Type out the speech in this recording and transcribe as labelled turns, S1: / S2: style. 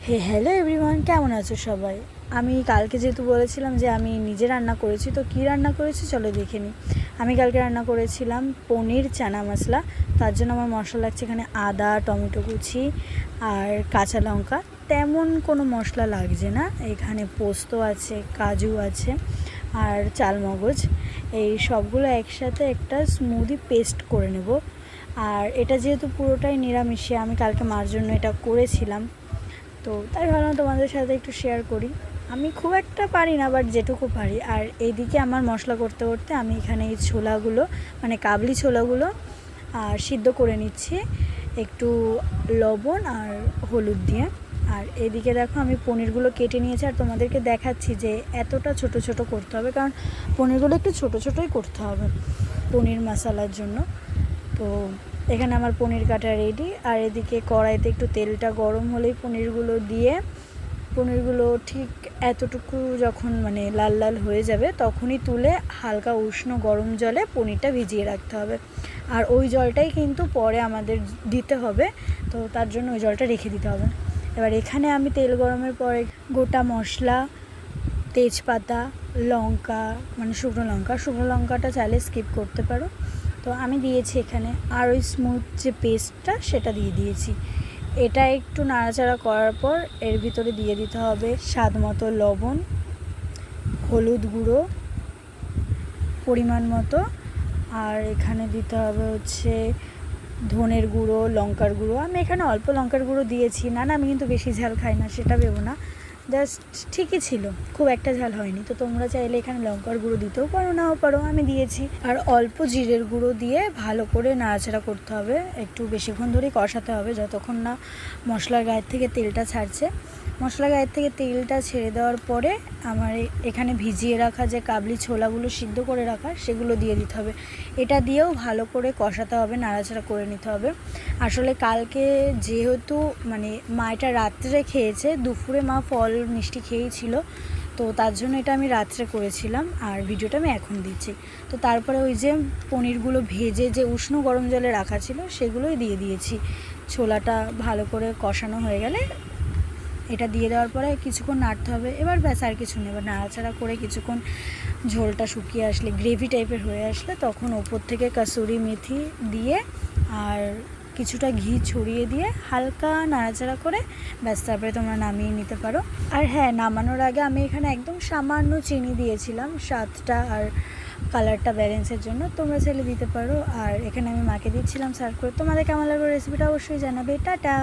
S1: Hello everyone, কেমন আছো সবাই? আমি কালকে যেহেতু বলেছিলাম যে আমি নিজে রান্না করেছি, তো কী রান্না করেছি চলো দেখে নিই। আমি কালকে রান্না করেছিলাম পনির চানা মশলা। তার জন্য আমার মশলা লাগছে এখানে আদা, টমেটো কুচি আর কাঁচা লঙ্কা। তেমন কোনো মশলা লাগছে না। এখানে পোস্ত আছে, কাজু আছে আর চালমগজ। এই সবগুলো একসাথে একটা স্মুদি পেস্ট করে নেব। আর এটা যেহেতু পুরোটাই নিরামিষে, আমি কালকে মার জন্য এটা করেছিলাম, তো তাই ভাবলাম তোমাদের সাথে একটু শেয়ার করি। আমি খুব একটা পারি না, বাট যেটুকু পারি। আর এইদিকে আমার মশলা করতে করতে আমি এখানে এই ছোলাগুলো, মানে কাবলি ছোলাগুলো সিদ্ধ করে নিচ্ছি একটু লবণ আর হলুদ দিয়ে। আর এদিকে দেখো আমি পনিরগুলো কেটে নিয়েছি, আর তোমাদেরকে দেখাচ্ছি যে এতটা ছোট ছোট করতে হবে, কারণ পনিরগুলো একটু ছোট ছোটোই করতে হবে পনির মশলার জন্য। তো এখানে আমার পনির কাটা রেডি। আর এদিকে কড়াইতে একটু তেলটা গরম হলেই পনিরগুলো ঠিক এতটুকু যখন মানে লাল লাল হয়ে যাবে, তখনই তুলে হালকা উষ্ণ গরম জলে পনিরটা ভিজিয়ে রাখতে হবে। আর ওই জলটাই কিন্তু পরে আমাদের দিতে হবে, তো তার জন্য ওই জলটা রেখে দিতে হবে। এবার এখানে আমি তেল গরমের পরে গোটা মশলা, তেজপাতা, লঙ্কা, মানে শুকনো লঙ্কাটা চাইলে স্কিপ করতে পারো, তো আমি দিয়েছি এখানে। আর ওই স্মুথ যে পেস্টটা সেটা দিয়ে দিয়েছি। এটা একটু নাড়াচাড়া করার পর এর ভিতরে দিয়ে দিতে হবে স্বাদ মতো লবণ, হলুদ গুঁড়ো পরিমাণ মতো, আর এখানে দিতে হবে হচ্ছে ধনের গুঁড়ো, লঙ্কার গুঁড়ো। আমি এখানে অল্প লঙ্কার গুঁড়ো দিয়েছি। না আমি কিন্তু বেশি ঝাল খাই না, সেটা ভেবো না, জাস্ট ঠিকই ছিল, খুব একটা ঝাল হয়নি। তো তোমরা চাইলে এখানে লঙ্কার গুঁড়ো দিতেও পারো, নাও পারো, আমি দিয়েছি। আর অল্প জিরের গুঁড়ো দিয়ে ভালো করে নাড়াচাড়া করতে হবে, একটু বেশিক্ষণ ধরেই কষাতে হবে, যতক্ষণ না মশলার গায়ের থেকে তেলটা ছাড়ছে। মশলা গায়ের থেকে তেলটা ছেড়ে দেওয়ার পরে আমার এখানে ভিজিয়ে রাখা যে কাবলি ছোলাগুলো সিদ্ধ করে রাখা, সেগুলো দিয়ে দিতে হবে। এটা দিয়েও ভালো করে কষাতে হবে, নাড়াচাড়া করে নিতে হবে। আসলে কালকে যেহেতু মানে মা এটা রাত্রে খেয়েছে, দুপুরে মা ফল মিষ্টি খেয়েছিল, তো তার জন্য এটা আমি রাত্রে করেছিলাম, আর ভিডিওটা আমি এখন দিচ্ছি। তো তারপরে ওই যে পনিরগুলো ভেজে যে উষ্ণ গরম জলে রাখা ছিল, সেগুলোই দিয়ে দিয়েছি। ছোলাটা ভালো করে কষানো হয়ে গেলে এটা দিয়ে দেওয়ার পরে কিছুক্ষণ নাড়তে হবে। এবার ব্যাস, আর কিছু নেই। এবার নাড়াচাড়া করে কিছুক্ষণ ঝোলটা শুকিয়ে আসলে, গ্রেভি টাইপের হয়ে আসলে, তখন ওপর থেকে কাসুরি মেথি দিয়ে আর কিছুটা ঘি ছড়িয়ে দিয়ে হালকা নাড়াচাড়া করে ব্যাস, তারপরে তোমরা নামিয়ে নিতে পারো। আর হ্যাঁ, নামানোর আগে আমি এখানে একদম সামান্য চিনি দিয়েছিলাম, স্বাদটা আর কালারটা ব্যালেন্সের জন্য, তোমরা চাইলে দিতে পারো। আর এখানে আমি মাকে দিচ্ছিলাম সার্ভ করে। তোমাদের কেমন লাগলো রেসিপিটা অবশ্যই জানাবে। টাটা।